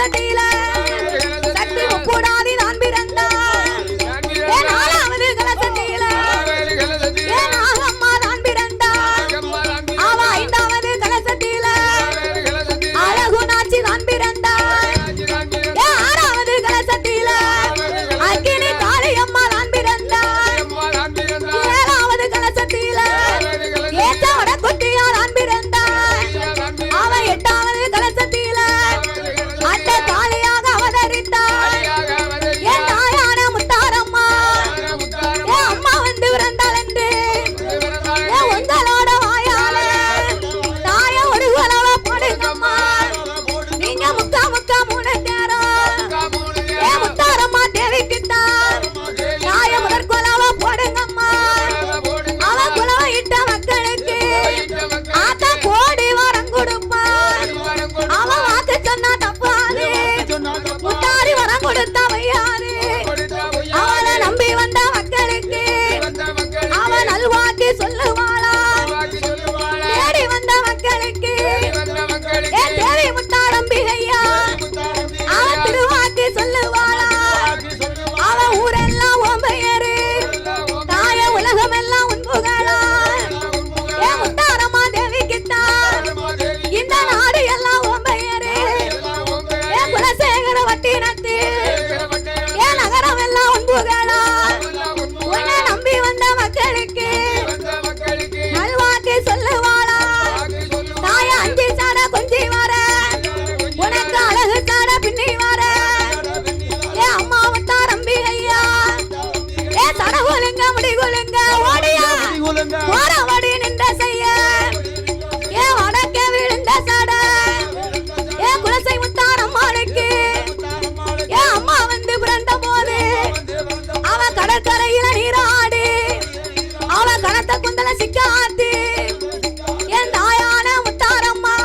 கலசத்தில சக்தி முக்கூடாதி நான் பிறந்தார். என் 4வது கலசத்தில என் நாகம்மா நான் பிறந்தார். அவ 5வது கலசத்தில அழகுநாச்சி நான் பிறந்தார். என் 6வது கலசத்தில அக்கினி காளியம்மா நான் பிறந்தார். 7வது கலசத்தில ஏத்தவட குட்டியா நான் பிறந்தார். அவ 8வது கலசத்தில அட்ட காளியாக அவதரித்தார். என் தாயான முத்தாரம்மா என் அம்மா வந்து பிறந்தாள் என்று என் உங்களோட வாயால தாய ஒரு உலவ போடுங்கம்மா. நீங்க முக்கா முக்கா 3 நேரம் என் முத்தாரம்மா தேவிக்குத்தான் தாய முதற் குலவ போடுங்கம்மா. அவ குலவ இட்ட மக்களுக்கு ஆத்தா கோடி வரம் கொடுப்பார். அவ வாக்கு சொன்னா தப்பாது முத்தாரி வரம் கொடுத்த வையாரு. அவளை நம்பி வந்த மக்களுக்கு அவ நல்வாக்கு சொல்லுவாளா. தேடி வந்த மக்களுக்கு ஏ தேவி முத்தாரம்பிகையா அவ திருவாக்கு சொல்லுவாளா. அவ ஊரெல்லாம் உன் பெயரு தாய உலகம் எல்லாம் உன் புகழா. ஏ முத்தாரம்மா தேவிக்குத்தான் இந்த நாடு எல்லாம் உன் பெயரு. ஏ குலசேகர வட்டினத்து ஏ நகரம் எல்லாம் உன் புகழா. உன்னை நம்பி வந்த மக்களுக்கு நல்வாக்கு சொல்லுவாளா. தாய 5 சாட கொஞ்சி வர உனக்கு அழகு சாட பின்னி வர. ஏ அம்மா முத்தாரம்பிகையா ஏ சடகுலுங்க முடிகுலுங்க ஓடியா ஓரவடி நின்ற செய்ய. ஏ வடக்க விழுந்த சட ஏ குலசை முத்தாரம்மாளுக்கு ஏ அம்மா வந்து பிறந்த போது அவ கடற்கரையில நீராடி அவ கணத்த குந்தல சிக்காத்தி. என் தாயான முத்தாரம்மா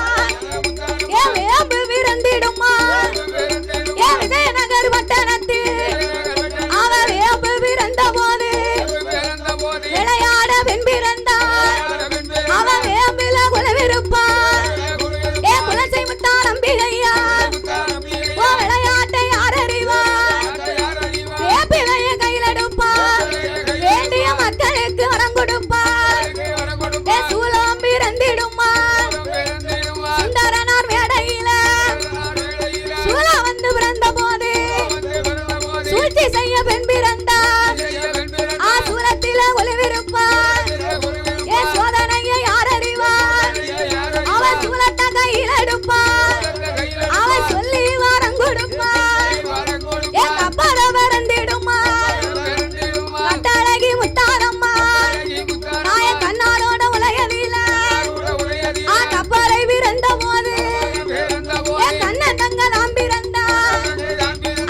ஏ வேம்பு விருந்திடுமா. ஏ விஜயநகர் வட்டணத்து அவ வேம்பு பிறந்த போது விளையாட பெண் பிறந்தார். அவ வேம்பில குலவிருப்பார். ஏ குலசை முத்தாரம்பிகையா ஓ விளையாட்டை யார் அறிவார். வேப்பிலைய கையில் எடுப்பார். வேண்டிய மக்களுக்கு வரம் கொடுப்பார். ஏ சூலம் பிறந்திடுமா. சுந்தரனார் மேடையில சூலம் வந்து பிறந்த போது சூழ்ச்சி செய்ய பெண் பிறந்தார். ஆ சூலத்தில ஒளிவிருப்பார். ஏ சோதனையை யார் அறிவார். அவ சூலத்தை கையில் எடுப்பார். அவ சொல்லி வரம் கொடுப்பார். ஏ கப்பல பிறந்திடுமா. கட்டழகி முத்தாரம்மா நாய கண்ணாலோட உலகவில ஆ கப்பலை பிறந்த போது ஏ கண்ணன் தங்க நாம் பிறந்தார்.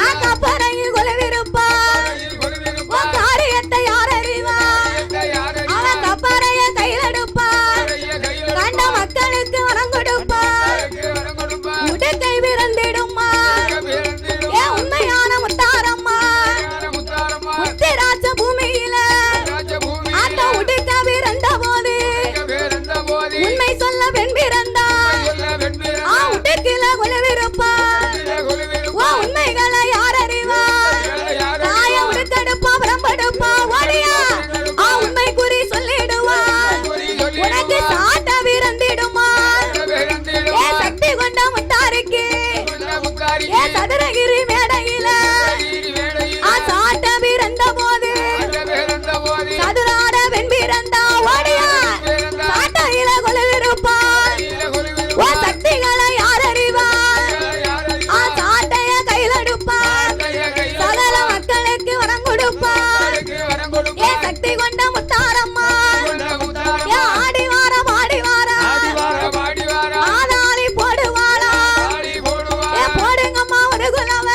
ஆ கப்பலையில் குலவிருப்பார். ஓ காரியத்தை யார் அறிவார். அவ கப்பலைய கையில் எடுப்பார். கண்ட மக்களுக்கு வரம் கொடுப்பார். உடுக்கை பிறந்திடுமா. ஏ உண்மையான முத்தாரம்மா முத்திராஜ பூமியில ஆட்ட உடுக்க பிறந்த போது உண்மை சொல்ல பெண் பிறந்தார். ஆ உடுக்கில குலவிருப்பார். ஓ உண்மைகளை யார் அறிவார். தாய உடுக்கெடுப்பா புறம்பெடுப்பா ஓடியா ஆ உண்மை குறி சொல்லிடுவார். உனக்கு சாட்ட பிறந்திடுமா. ஏ சக்தி கொண்ட முத்தாருக்கு ஏ சதுரகிரி மேடையில ஆ சாட்ட பிறந்த போது சதுராட பெண் பிறந்தா ஓடியா சாட்டையில குலவிருப்பார். ஓ சக்திகளை யார் அறிவார். ஆ சாட்டைய கையில் எடுப்பார். சகல மக்களுக்கு வரம் கொடுப்பார். ஏ சக்தி கொண்ட முத்தாரம்மா ஏ ஆடி வார பாடி வாரா ஆதாளி போடுவாளா. ஏ போடுங்கம்மா ஒரு குலவ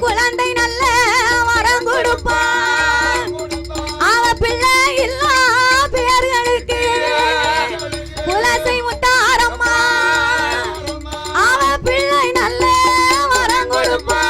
குழந்தை நல்ல வரம் கொடுப்பா அவ பிள்ளை இல்லா பேர்களுக்கு குலசை முத்தாரம்மா அவ பிள்ளை நல்ல வரம் கொடுப்பா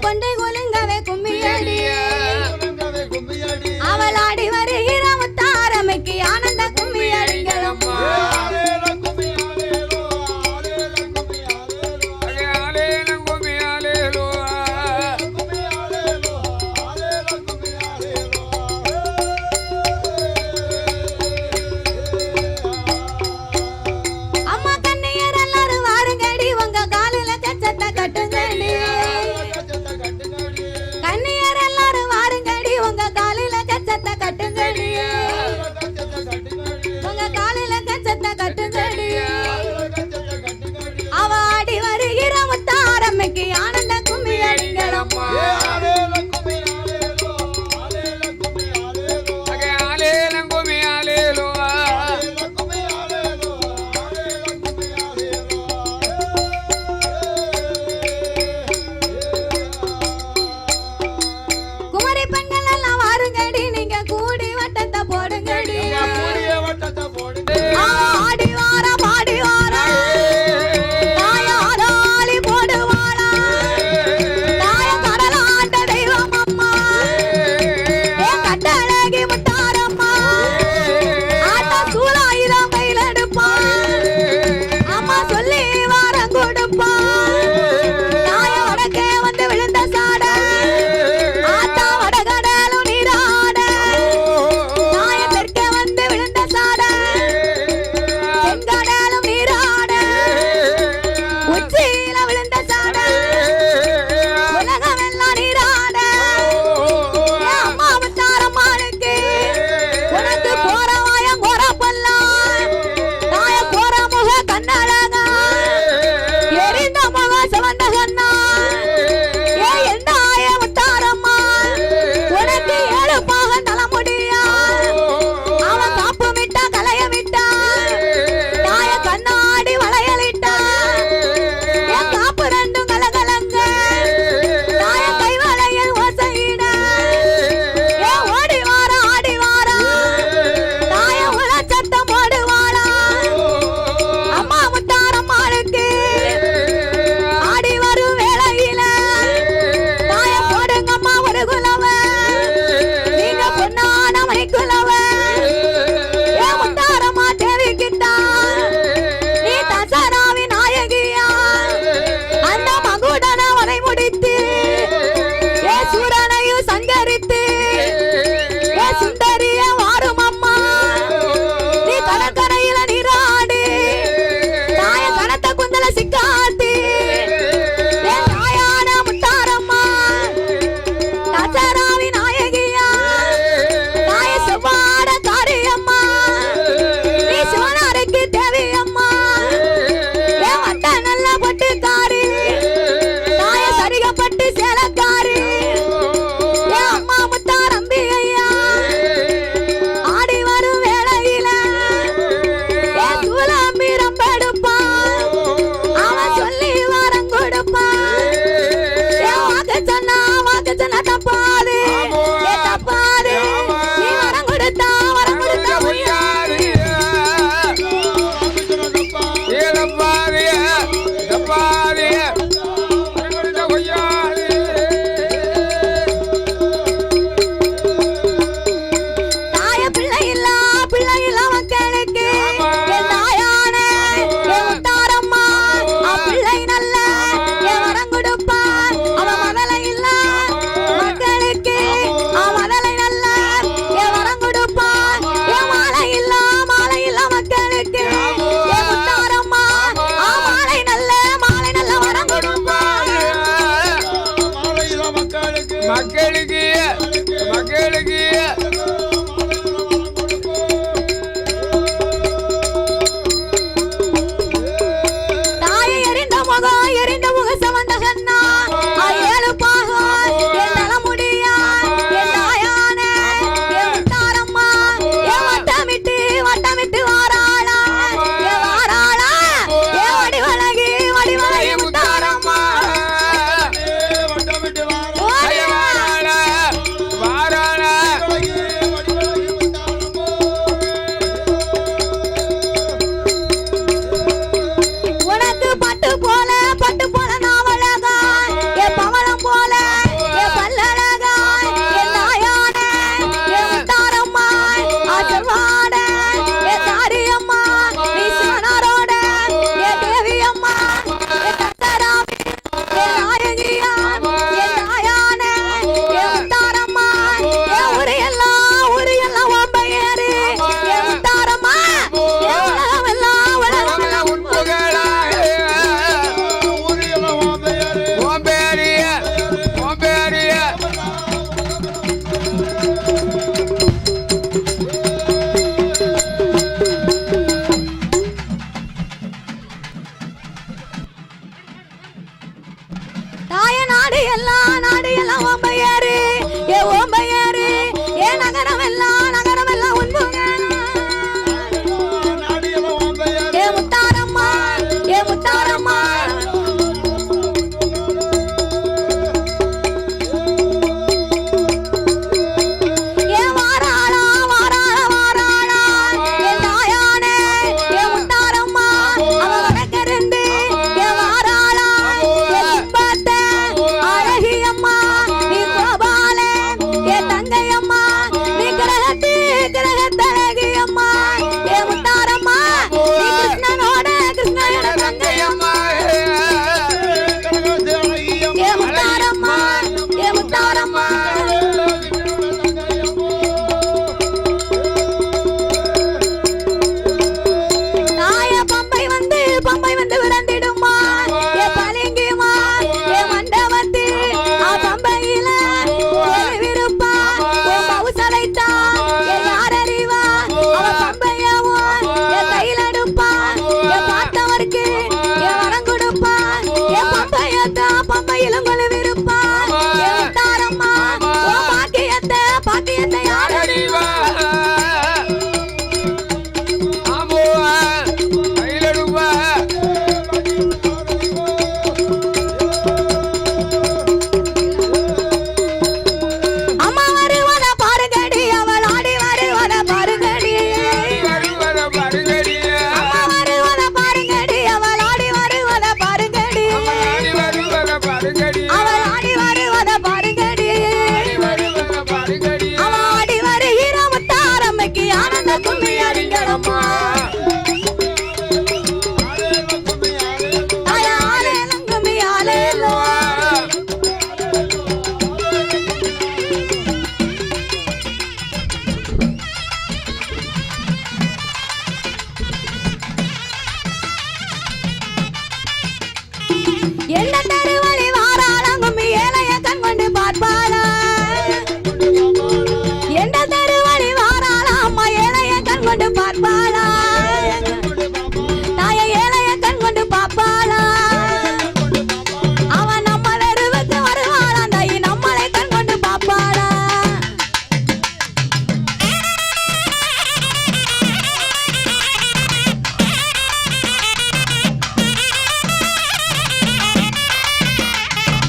கொண்டை கொலுங்கவே கும்மியடி அவளாடி வருகிற முத்தாரமைக்கு ஆனந்த கும்மியடிங்களம்மா அம்மா கண்ணையர் எல்லாரும் வாருங்கடி உங்க காலில கச்சத்தை ஆனந்த கும்மி அடிங்களம்மா குமரி பெண்கள் எல்லாம் வாருங்கடி நீங்க கூடி வட்டத்தை போடுங்கடி ஆடி வாரா பாடி வாரா தாயாராளி போடுவாளா தாய கடலாண்ட தெய்வம் அம்மா ஏ கட்டழகி முத்தாரம்மா ஆட்டா சூலாயுதம் கையில் எடுப்பா அம்மா சொல்லி வாரம் கொடுப்பா தாய வடக்கே வந்து விழுந்த சாட ஆத்தா வடகடலும் நீராட தாய தெற்கே வந்து விழுந்த சாட தென்கடலும் நீராட உச்சியில விழுந்த சாட உலகமெல்லாம் நீராட ஏ அம்மா முத்தாரம்மாளுக்கு உனக்கு கோரவாயம் கோரப்பல்லாம் தாய கோரமுக கண்ணழகா எரிந்த முக சிவந்த கண்ணா ஏ என்ன ஆய முத்தாரம்மா உனக்கு ஏழு பாக தலைமுடியா அவன் காப்பு விட்டா கலைய விட்டா தாய கண்ணாடி வளையலிட்டா என் காப்பு ரெண்டும் கலகலங்க தாய கை வளையல் ஓசையிட ஏ ஓடி வாரா ஆடி வாரா தாய உலச்சத்தம் போடுவாளா அம்மா முத்தாரம்மாளுக்கு ஆடி வரும் வேளையில தாய போடுங்கம்மா ஒரு குலவ நீங்க பொன்னான மணிக்குலவ ஏ முத்தாரம்மா தேவிக்கிட்டா நீ தசராவி நாயகியா அந்த மகுடன வரை முடித்து ஏ சூரனையும் சங்கரித்து ஏ சுந்தரிய வாரும் அம்மா நீ கடற்கரையில நீராடி தாய கணத்த குந்தல சிக்காத்தி ஏ தாயான முத்தாரம்மா தசராவி நாயகியா தாய செவ்வாட காரியம்மா நீ சிவனாருக்கு தேவியம்மா ஏ வட்ட நல்ல பொட்டுக்காரி தாய சரிகப்பட்டு சேலக்காரி ஏ அம்மா முத்தாரம்பி ஐயா ஆடி வரும் வேளையில ஏ சூலாம்பீரம் படுப்பா அவன் சொல்லி வரம் கொடுப்பா ஏ வாக்கு சொன்னா தப்பாது ஏ தப்பாது நீ வரம் கொடுத்தா உய்யா தாய பிள்ளை இல்ல மக்களுக்கு என் தாயான என் முத்தாரம்மா பிள்ளை நல்ல என் வரம் கொடுப்பா அவ மதலை இல்ல மக்களுக்கு மதலை நல்ல என் வரம் கொடுப்பா என் மாலை இல்ல மக்களுக்கு என் முத்தாரம்மா மாலை நல்ல வரம் கொடுப்பா மக்களுக்கு